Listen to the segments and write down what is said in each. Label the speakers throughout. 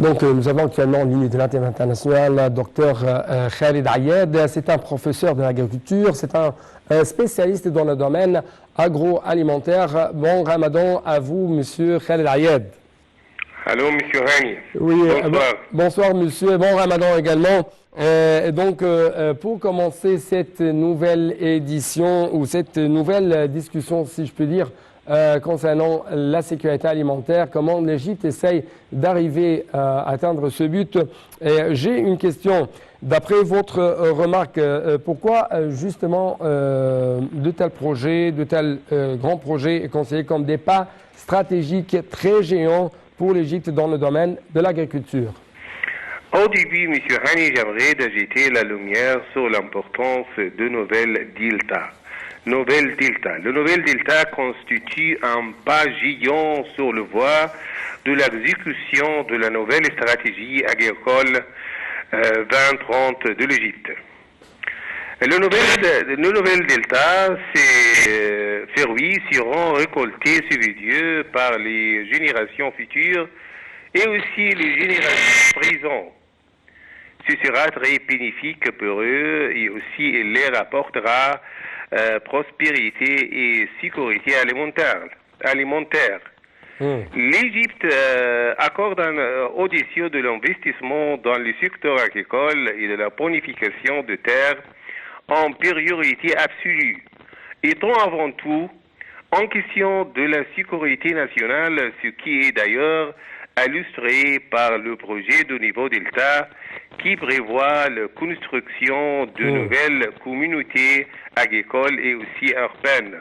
Speaker 1: Donc, nous avons actuellement en ligne de l'Internet international Dr Khaled Ayed. C'est un professeur de l'agriculture, c'est un spécialiste dans le domaine agroalimentaire. Bon Ramadan à vous, monsieur Khaled Ayed.
Speaker 2: Allô, monsieur Hani.
Speaker 1: Oui,
Speaker 2: bonsoir.
Speaker 1: Bonsoir, monsieur. Bon Ramadan également. Donc, pour commencer cette nouvelle édition ou cette nouvelle discussion, si je peux dire, concernant la sécurité alimentaire, comment l'Égypte essaye d'arriver à atteindre ce but. J'ai une question. D'après votre remarque, pourquoi justement de tels projets, de tels grands projets considérés comme des pas stratégiques très géants pour l'Égypte dans le domaine de l'agriculture?
Speaker 2: Au début, M. Hani, j'aimerais d'ajouter la lumière sur l'importance de nouvelles deltas. Le nouvel delta constitue un pas géant sur le voie de l'exécution de la nouvelle stratégie agricole 2030 de l'Égypte. Le nouvel delta, ces fruits seront récoltés sur les dieux par les générations futures et aussi les générations présentes. Ce sera très bénéfique pour eux et aussi il leur apportera prospérité et sécurité alimentaire. L'Égypte accorde au-dessus de l'investissement dans le secteur agricole et de la bonification de terres en priorité absolue, étant avant tout en question de la sécurité nationale, ce qui est d'ailleurs illustré par le projet de niveau Delta qui prévoit la construction de nouvelles communautés agricoles et aussi urbaines.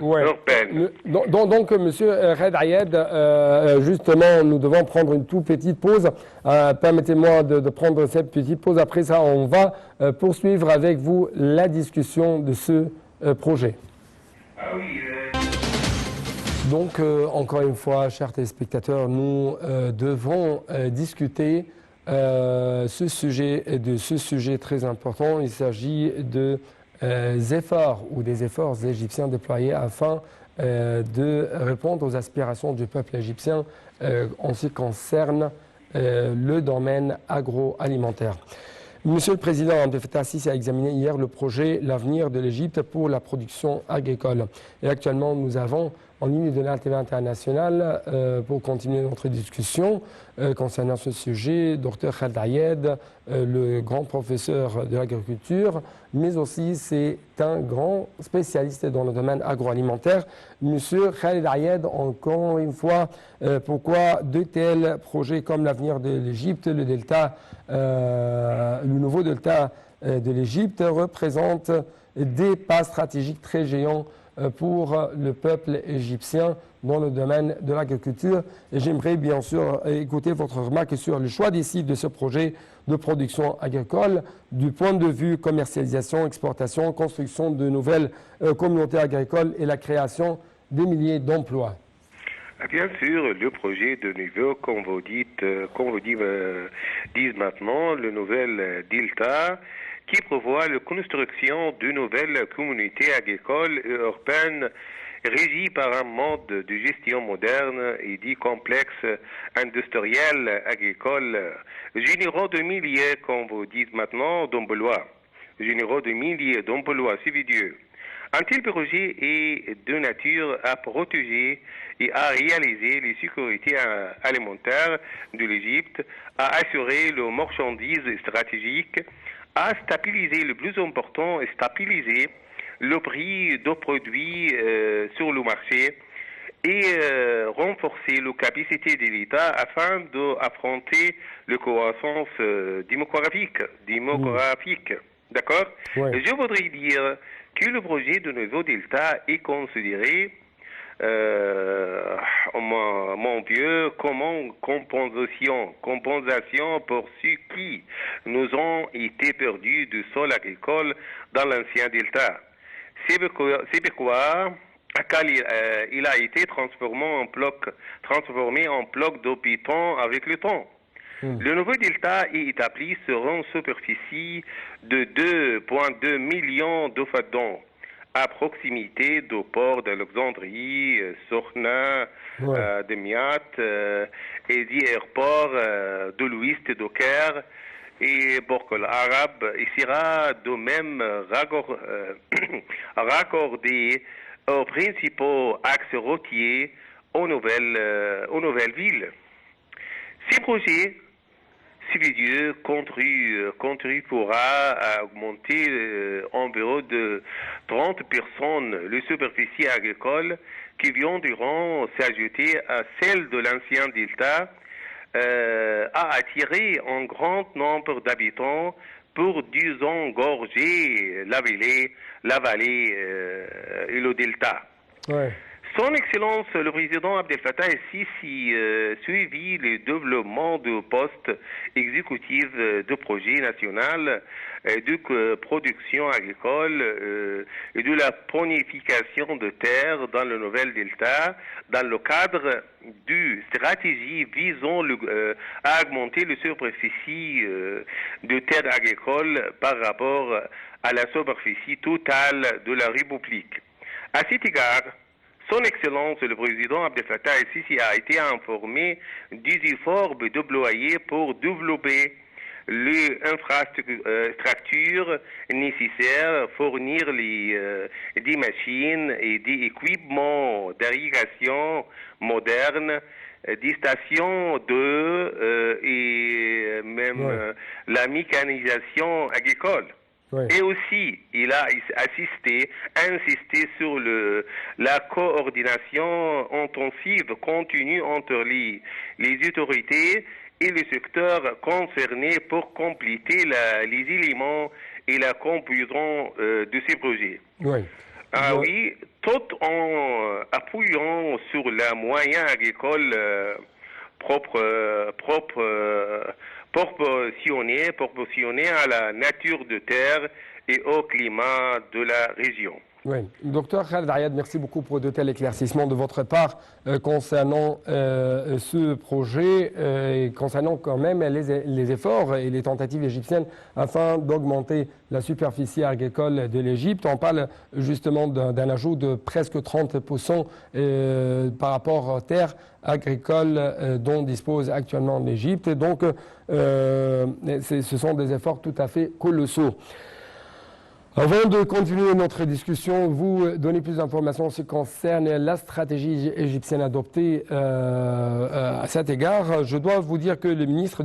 Speaker 1: Donc, monsieur Khaled Ayed, justement, nous devons prendre une toute petite pause. Permettez-moi de prendre cette petite pause. Après ça, on va poursuivre avec vous la discussion de ce projet.
Speaker 2: Ah oui,
Speaker 1: Donc, encore une fois, chers téléspectateurs, nous devons discuter de ce sujet très important. Il s'agit de des efforts égyptiens déployés afin de répondre aux aspirations du peuple égyptien en ce qui concerne le domaine agroalimentaire. Monsieur le Président Abdel Fattah al-Sisi a examiné hier le projet L'avenir de l'Égypte pour la production agricole. Et actuellement, nous avons en ligne de l'Internet international pour continuer notre discussion concernant ce sujet, Dr Khaled Ayed, le grand professeur de l'agriculture, mais aussi c'est un grand spécialiste dans le domaine agroalimentaire. Monsieur Khaled Ayed, encore une fois, pourquoi de tels projets comme l'avenir de l'Égypte, le nouveau delta de l'Égypte représente des pas stratégiques très géants pour le peuple égyptien dans le domaine de l'agriculture. Et j'aimerais bien sûr écouter votre remarque sur le choix des sites de ce projet de production agricole du point de vue commercialisation, exportation, construction de nouvelles communautés agricoles et la création des milliers d'emplois.
Speaker 2: Bien sûr, le projet de niveau, comme vous dites maintenant, le nouvel Delta, qui prévoit la construction de nouvelles communautés agricoles et urbaines régies par un mode de gestion moderne et dit complexe industriel agricole, générant de milliers, comme vous dites maintenant, d'emplois. Générant de milliers d'emplois civilisés. Un tel projet est de nature à protéger et à réaliser les sécurités alimentaires de l'Égypte, à assurer les marchandises stratégiques, à stabiliser le plus important, stabiliser le prix des produits sur le marché et renforcer la capacité de l'État afin d'affronter la croissance démographique. D'accord?
Speaker 1: Ouais.
Speaker 2: Je voudrais dire que le projet de nouveau Delta est considéré, mon vieux, comme une compensation pour ceux qui nous ont été perdus du sol agricole dans l'ancien Delta. C'est pourquoi il a été transformé en bloc de béton avec le temps. Le nouveau delta est établi sur une superficie de 2,2 millions de faddons, à proximité du port d'Alexandrie, Sorna, de Miat et des aéroports de l'ouest de Caire et Borkol Arabe. Il sera de même raccordé aux principaux axes routiers aux nouvelles villes. Ces projets subsidieux contribuera à augmenter environ de 30 personnes les superficies agricoles qui viendront s'ajouter à celles de l'ancien delta, à attirer un grand nombre d'habitants pour engorger la vallée et le delta.
Speaker 1: Ouais.
Speaker 2: Son Excellence, le président Abdel Fattah el-Sisi suivi le développement du poste exécutif de projet national de production agricole et de la planification de terres dans le Nouvel Delta dans le cadre d'une stratégie visant à augmenter la superficie de terres agricoles par rapport à la superficie totale de la République. À cet égard, Son Excellence, le président Abdel Fattah el-Sisi a été informé des efforts déployés pour développer les infrastructures nécessaires, fournir des machines et des équipements d'irrigation modernes, des stations d'eau et même la mécanisation agricole. Oui. Et aussi, il a insisté sur la coordination intensive continue entre les autorités et les secteurs concernés pour compléter les éléments et la conclusion de ces projets. Oui. Oui, tout en appuyant sur les moyens agricoles proportionnés à la nature de terre et au climat de la région.
Speaker 1: Oui. Docteur Khaled Ayad, merci beaucoup pour de tels éclaircissements de votre part concernant ce projet et concernant quand même les efforts et les tentatives égyptiennes afin d'augmenter la superficie agricole de l'Égypte. On parle justement d'un ajout de presque 30% par rapport aux terres agricoles dont dispose actuellement l'Égypte. Donc, ce sont des efforts tout à fait colossaux. Avant de continuer notre discussion, vous donner plus d'informations en ce qui concerne la stratégie égyptienne adoptée à cet égard. Je dois vous dire que le ministre